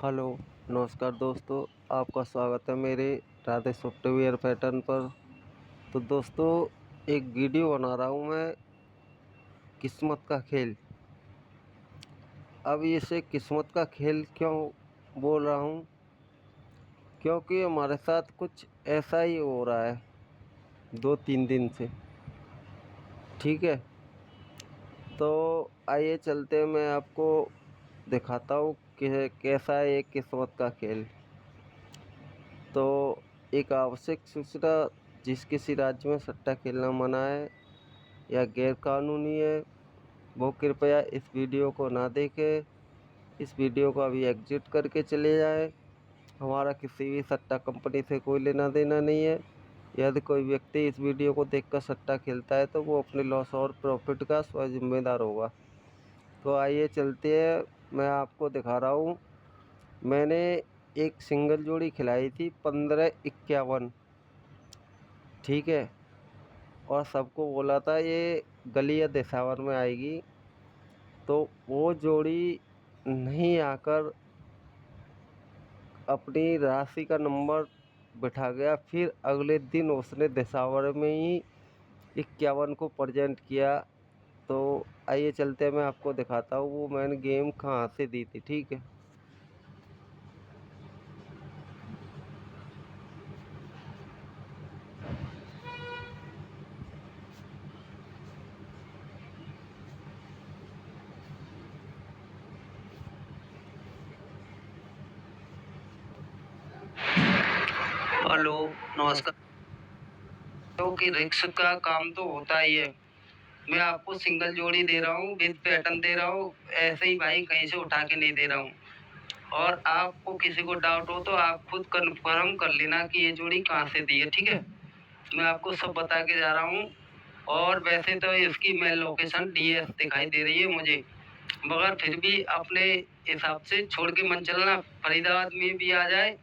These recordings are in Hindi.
हेलो, नमस्कार दोस्तों। आपका स्वागत है मेरे राधे सॉफ्टवेयर पैटर्न पर। तो दोस्तों, एक वीडियो बना रहा हूँ मैं, किस्मत का खेल। अब इसे किस्मत का खेल क्यों बोल रहा हूँ? क्योंकि हमारे साथ कुछ ऐसा ही हो रहा है 2-3 दिन से। ठीक है, तो आइए चलते हैं, मैं आपको दिखाता हूँ कि कैसा है ये किस्मत का खेल। तो एक आवश्यक सूचना, जिस किसी राज्य में सट्टा खेलना मना है या गैरकानूनी है, वो कृपया इस वीडियो को ना देखें। इस वीडियो को अभी एग्जिट करके चले जाएं। हमारा किसी भी सट्टा कंपनी से कोई लेना देना नहीं है। यदि कोई व्यक्ति इस वीडियो को देखकर सट्टा खेलता है तो वो अपने लॉस और प्रॉफिट का स्वयं जिम्मेदार होगा। तो आइए चलते हैं, मैं आपको दिखा रहा हूँ। मैंने एक सिंगल जोड़ी खिलाई थी 15-51। ठीक है, और सबको बोला था ये गली या दिसावर में आएगी। तो वो जोड़ी नहीं आकर अपनी राशि का नंबर बिठा गया। फिर अगले दिन उसने दिसावर में ही 51 को प्रेजेंट किया। तो आइए चलते हैं, मैं आपको दिखाता हूँ वो मैंने गेम कहाँ से दी थी। ठीक है, हेलो, नमस्कार। क्योंकि रिक्स का काम तो होता ही है। मैं आपको सिंगल जोड़ी दे रहा हूँ, विद पैटर्न दे रहा हूँ, ऐसे ही भाई कहीं से उठा के नहीं दे रहा हूँ। और आपको किसी को डाउट हो तो आप खुद कन्फर्म कर लेना कि ये जोड़ी कहाँ से दी है। ठीक है, मैं आपको सब बता के जा रहा हूँ। और वैसे तो इसकी मेल लोकेशन डीएस दिखाई दे रही है मुझे, मगर फिर भी अपने हिसाब से छोड़ के मन चलना। फरीदाबाद में भी आ जाए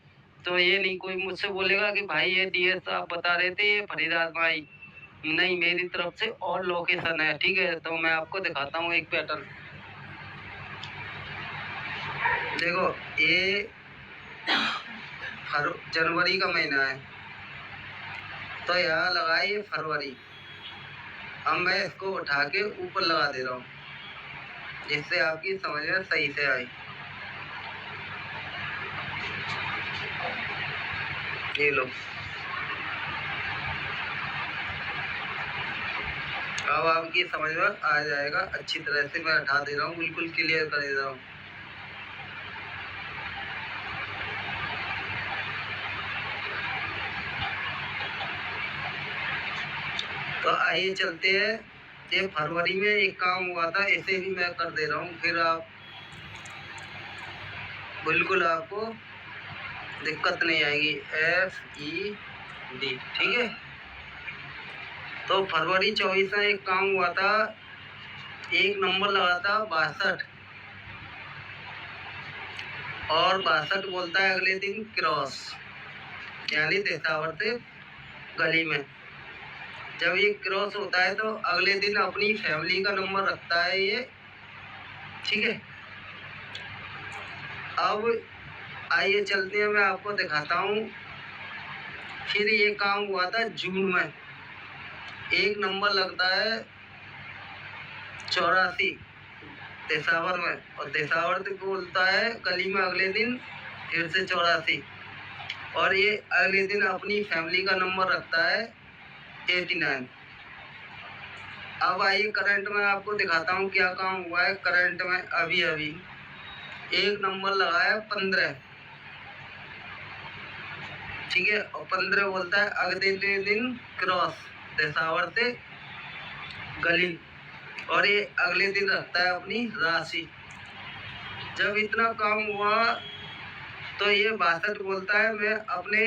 तो ये नहीं कोई मुझसे बोलेगा कि भाई ये डीएस आप बता रहे थे ये फरीदाबाद में आई। नहीं, मेरी तरफ से और लोकेशन है। ठीक है, तो मैं आपको दिखाता हूँ एक पैटर्न। देखो, ये जनवरी का महीना है, तो यहाँ लगा ये फरवरी। अब मैं इसको उठा के ऊपर लगा दे रहा हूँ, जिससे आपकी समझ में सही से आई। ये लो, अब आपकी समझ में आ जाएगा अच्छी तरह से। मैं हटा दे रहा हूँ, बिल्कुल क्लियर कर दे रहा हूँ। तो आइए चलते हैं। ये फरवरी में एक काम हुआ था, इसे भी मैं कर दे रहा हूँ, फिर आप बिल्कुल आपको दिक्कत नहीं आएगी। FED, ठीक है। तो फरवरी 24 में एक काम हुआ था, एक नंबर लगा था 62, और 62 बोलता है अगले दिन क्रॉस, यानी देसावर से गली में। जब ये क्रॉस होता है तो अगले दिन अपनी फैमिली का नंबर रखता है ये। ठीक है, अब आइए चलते हैं, मैं आपको दिखाता हूँ। फिर ये काम हुआ था जून में, एक नंबर लगता है 84 देसावर में, और देसावर से बोलता है गली में अगले दिन फिर से 84, और ये अगले दिन अपनी फैमिली का नंबर रखता है 89। अब आइए करंट में आपको दिखाता हूँ क्या काम हुआ है करंट में। अभी अभी एक नंबर लगा है 15। ठीक है, और 15 बोलता है अगले दिन क्रॉस देसावर से गली, और ये अगले दिन रखता है अपनी राशि। जब इतना काम हुआ तो ये 62 बोलता है मैं अपने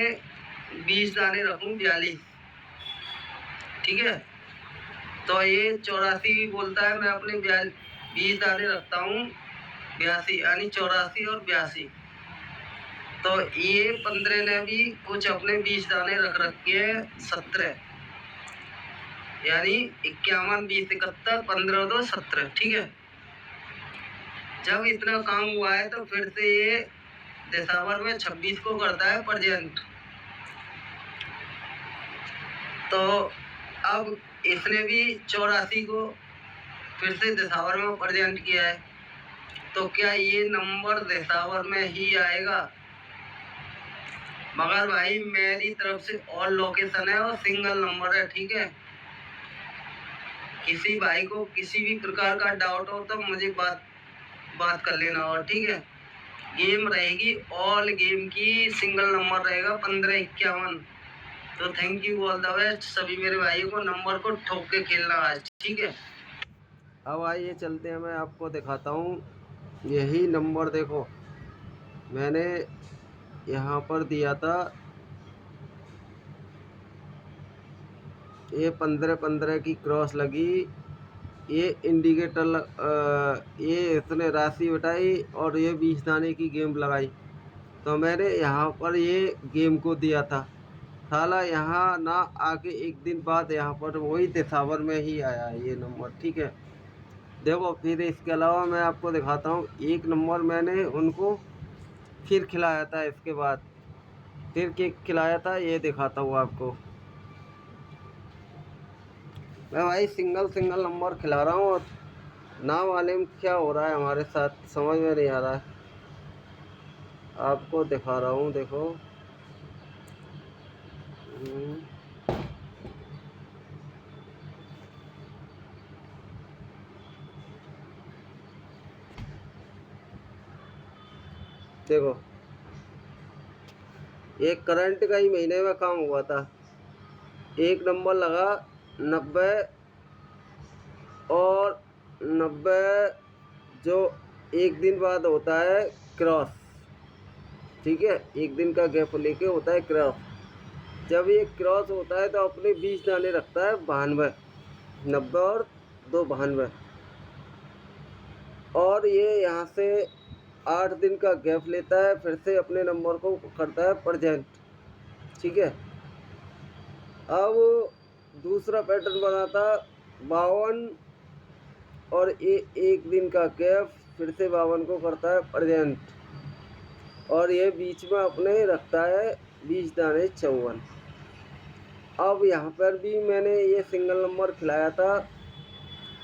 20 दाने रखूं 42। ठीक है, तो ये 84 भी बोलता है मैं अपने 20 दाने रखता हूँ 82, यानी 84 और 82। तो ये 15 ने भी कुछ अपने 20 दाने रख रखे 17, यानी 51, 20, 71, 15, 2, 17। ठीक है, जब इतना काम हुआ है तो फिर से ये दिसंबर में 26 को करता है प्रेजेंट। तो अब इसने भी 84 को फिर से दिसंबर में प्रेजेंट किया है। तो क्या ये नंबर दिसंबर में ही आएगा? मगर भाई मेरी तरफ से ऑल लोकेशन है और सिंगल नंबर है, ठीक है। किसी भाई को किसी भी प्रकार का डाउट हो तो मुझे बात कर लेना, और ठीक है। गेम रहेगी ऑल गेम की, सिंगल नंबर रहेगा 1551। तो thank you, all the best सभी मेरे भाइयों को। नंबर को ठोक के खेलना आज, ठीक है। अब आइए चलते हैं, मैं आपको दिखाता हूँ। यही नंबर देखो मैंने यहाँ पर दिया था, ये 15-15 की क्रॉस लगी, ये इंडिकेटर ये इसने राशि बताई और ये 20 दाने की गेम लगाई। तो मैंने यहाँ पर ये गेम को दिया था, साला यहाँ ना आके एक दिन बाद यहाँ पर वही दिसंबर में ही आया है ये नंबर, ठीक है। देखो फिर इसके अलावा मैं आपको दिखाता हूँ, एक नंबर मैंने उनको फिर खिलाया था, इसके बाद फिर केक खिलाया था, ये दिखाता हूँ आपको। मैं भाई सिंगल नंबर खिला रहा हूँ और ना मालूम क्या हो रहा है हमारे साथ, समझ में नहीं आ रहा है। आपको दिखा रहा हूँ, देखो देखो एक करंट का ही महीने में काम हुआ था। एक नंबर लगा 90 और 90 जो एक दिन बाद होता है क्रॉस, ठीक है। एक दिन का गैप लेके होता है क्रॉस। जब ये क्रॉस होता है तो अपने 20 दाने रखता है 92, 90 और 2 92, और ये यहाँ से 8 दिन का गैप लेता है, फिर से अपने नंबर को करता है प्रेजेंट, ठीक है। अब दूसरा पैटर्न बना था 52 और ये एक दिन का गैप, फिर से 52 को करता है प्रेजेंट, और ये बीच में अपने रखता है 20 दाने 54। अब यहाँ पर भी मैंने ये सिंगल नंबर खिलाया था,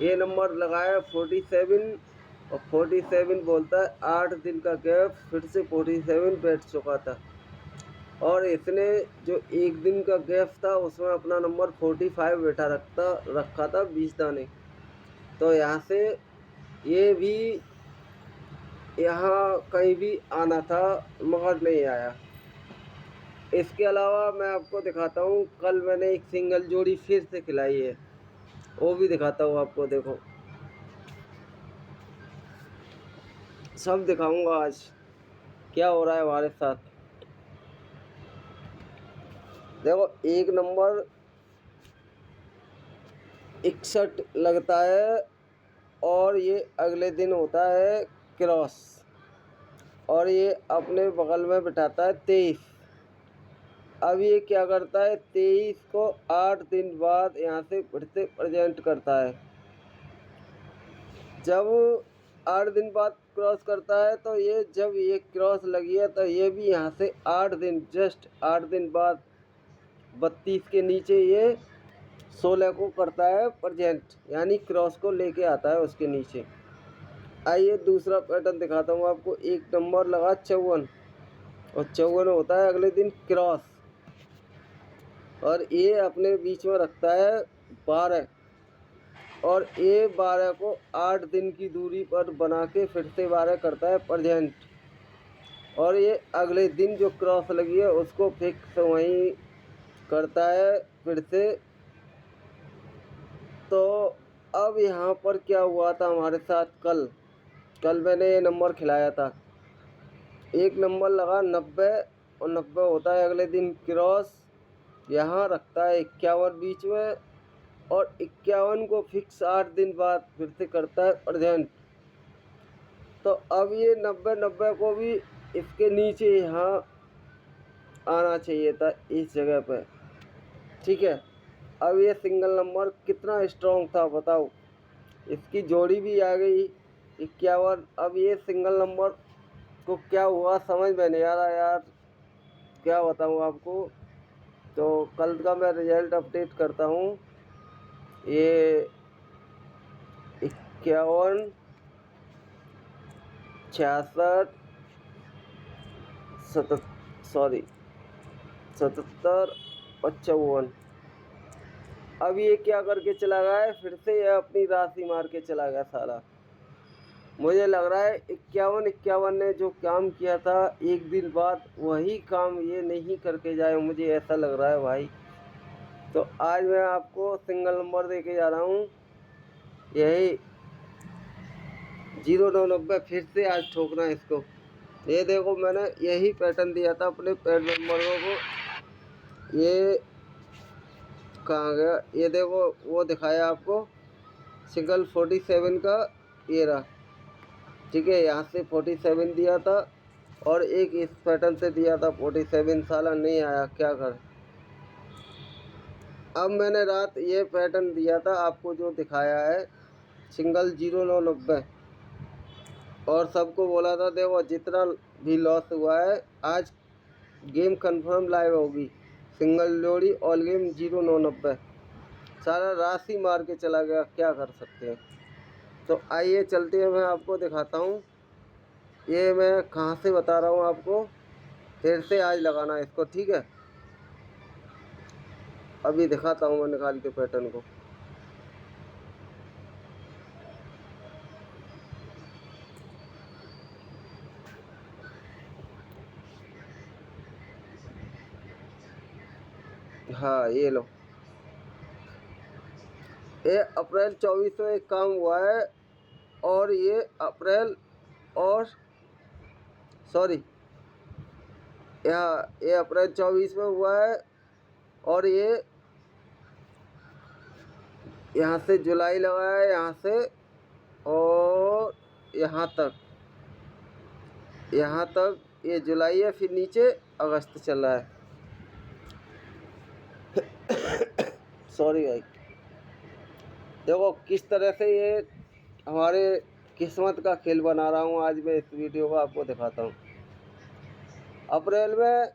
ये नंबर लगाया 47 और 47 बोलता है 8 दिन का गैप, फिर से 47 बैठ चुका था, और इसने जो एक दिन का गैप था उसमें अपना नंबर 45 बैठा रखा था 20 दाने। तो यहाँ से ये भी यहाँ कहीं भी आना था मगर नहीं आया। इसके अलावा मैं आपको दिखाता हूँ, कल मैंने एक सिंगल जोड़ी फिर से खिलाई है, वो भी दिखाता हूँ आपको। देखो सब दिखाऊंगा आज क्या हो रहा है हमारे साथ। देखो एक नंबर 61 लगता है और ये अगले दिन होता है क्रॉस, और ये अपने बगल में बिठाता है 23। अब ये क्या करता है, 23 को 8 दिन बाद यहाँ से फिर से प्रेजेंट करता है। जब 8 दिन बाद क्रॉस करता है तो ये जब ये क्रॉस लगी है तो ये भी यहाँ से 8 दिन, जस्ट 8 दिन बाद 32 के नीचे ये 16 को करता है प्रेजेंट, यानी क्रॉस को लेके आता है उसके नीचे। आइए दूसरा पैटर्न दिखाता हूँ आपको। एक नंबर लगा 54 और 54 होता है अगले दिन क्रॉस, और ये अपने बीच में रखता है 12, और ये 12 को 8 दिन की दूरी पर बना के फिर से 12 करता है प्रेजेंट, और ये अगले दिन जो क्रॉस लगी है उसको फिक्स वहीं करता है फिर से। तो अब यहाँ पर क्या हुआ था हमारे साथ, कल मैंने ये नंबर खिलाया था। एक नंबर लगा 90 और 90 होता है अगले दिन क्रॉस, यहाँ रखता है 51 बीच में, और 51 को फिक्स 8 दिन बाद फिर से करता है प्रेजेंट। तो अब ये 90 को भी इसके नीचे यहाँ आना चाहिए था इस जगह पे, ठीक है। अब ये सिंगल नंबर कितना स्ट्रॉन्ग था बताओ, इसकी जोड़ी भी आ गई 51। अब ये सिंगल नंबर को क्या हुआ समझ में नहीं आ रहा यार, क्या बताऊँ आपको। तो कल का मैं रिजल्ट अपडेट करता हूँ। ये 51, 66, 77 और 54। अब ये क्या करके चला गया है, फिर से ये अपनी राशि मार के चला गया सारा। मुझे लग रहा है 51 ने जो काम किया था एक दिन बाद, वही काम ये नहीं करके जाए, मुझे ऐसा लग रहा है भाई। तो आज मैं आपको सिंगल नंबर दे के जा रहा हूँ, यही 0990। फिर से आज ठोकना है इसको। ये देखो मैंने यही पैटर्न दिया था अपने पैड नंबरों को। ये कहाँ गया, ये देखो वो दिखाया आपको सिंगल 47 का, ये रहा। ठीक है, यहाँ से 47 दिया था और एक इस पैटर्न से दिया था 47, साला नहीं आया, क्या कर। अब मैंने रात ये पैटर्न दिया था आपको जो दिखाया है सिंगल 0990, और सबको बोला था देखो जितना भी लॉस हुआ है आज गेम कंफर्म लाइव होगी, सिंगल जोड़ी ऑल गेम 0990। सारा राशि मार के चला गया, क्या कर सकते हैं। तो आइए चलते हैं, मैं आपको दिखाता हूँ। ये मैं कहाँ से बता रहा हूँ आपको, फिर से आज लगाना है इसको, ठीक है। अभी दिखाता हूँ मैं निकाल के पैटर्न को। हाँ ये लो, ये अप्रैल 24 में एक काम हुआ है, और ये अप्रैल और सॉरी ये अप्रैल 24 में हुआ है, और ये यहाँ से जुलाई लगा है, यहाँ से और यहाँ तक ये जुलाई है, फिर नीचे अगस्त चल रहा है। सॉरी भाई। देखो किस तरह से ये हमारे किस्मत का खेल बना रहा हूँ आज मैं, इस वीडियो को आपको दिखाता हूँ। अप्रैल में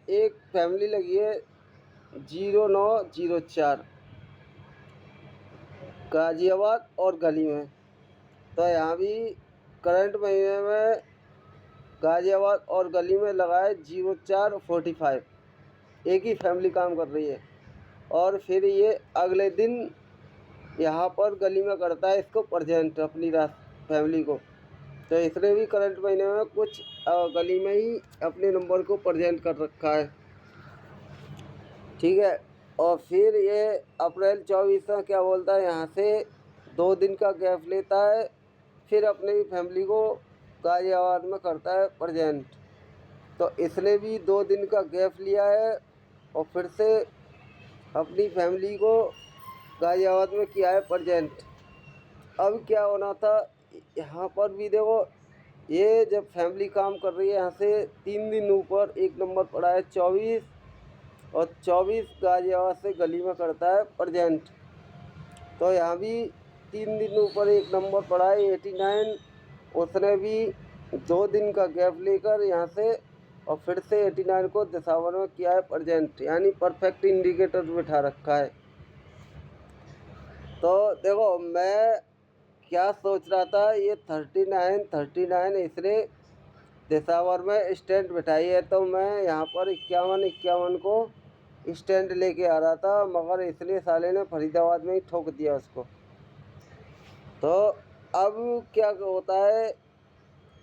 एक फैमिली लगी है 0904 गाजियाबाद और गली में। तो यहाँ भी करंट महीने में गाजियाबाद और गली में लगा है 0445, एक ही फैमिली काम कर रही है। और फिर ये अगले दिन यहाँ पर गली में करता है इसको प्रेजेंट अपनी फैमिली को। तो इसने भी करंट महीने में कुछ गली में ही अपने नंबर को प्रेजेंट कर रखा है, ठीक है। और फिर ये अप्रैल 24 में क्या बोलता है, यहाँ से 2 दिन का गैप लेता है, फिर अपनी फैमिली को गाजियाबाद में करता है प्रेजेंट। तो इसने भी 2 दिन का गैप लिया है और फिर से अपनी फैमिली को गाजियाबाद में किया है प्रेजेंट। अब क्या होना था, यहाँ पर भी देखो ये जब फैमिली काम कर रही है, यहाँ से 3 दिन ऊपर एक नंबर पड़ा है 24, और 24 गाजियाबाद से गली में करता है प्रेजेंट। तो यहाँ भी 3 दिन ऊपर एक नंबर पड़ा है 89, उसने भी 2 दिन का गैप लेकर यहाँ से और फिर से 89 को दिसावर में किया है प्रेजेंट, यानी परफेक्ट इंडिकेटर बिठा रखा है। तो देखो मैं क्या सोच रहा था, ये 39 इसने दिसावर में स्टैंड बिठाई है, तो मैं यहाँ पर 51 को स्टैंड लेके आ रहा था, मगर इसलिए साले ने फरीदाबाद में ही ठोक दिया उसको। तो अब क्या होता है,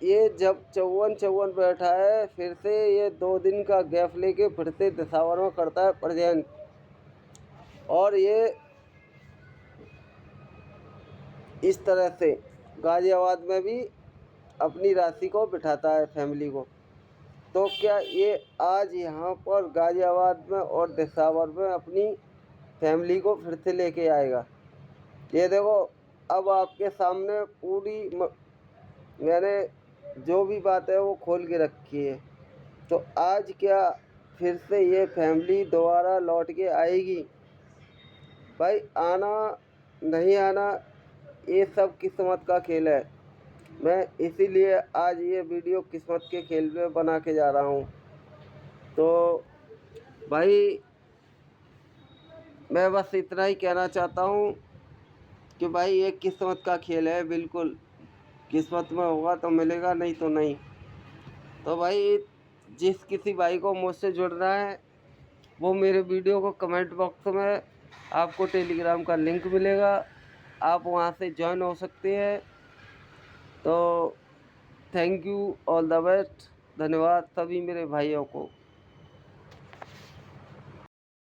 ये जब 54 बैठा है, फिर से ये 2 दिन का गैप लेके फिर से दिसावर में करता है प्रेजेंट, और ये इस तरह से गाजियाबाद में भी अपनी राशि को बिठाता है फैमिली को। तो क्या ये आज यहाँ पर गाजियाबाद में और दिसावर में अपनी फैमिली को फिर से लेके आएगा। ये देखो अब आपके सामने पूरी मैंने जो भी बात है वो खोल के रखी है। तो आज क्या फिर से ये फैमिली दोबारा लौट के आएगी भाई, आना नहीं आना ये सब किस्मत का खेल है। मैं इसीलिए आज ये वीडियो किस्मत के खेल में बना के जा रहा हूँ। तो भाई मैं बस इतना ही कहना चाहता हूँ कि भाई ये किस्मत का खेल है, बिल्कुल किस्मत में होगा तो मिलेगा, नहीं तो नहीं। तो भाई जिस किसी भाई को मुझसे जुड़ना है वो मेरे वीडियो को कमेंट बॉक्स में आपको टेलीग्राम का लिंक मिलेगा, आप वहाँ से ज्वाइन हो सकते हैं। तो thank you, all the best, धन्यवाद सभी मेरे भाइयों को।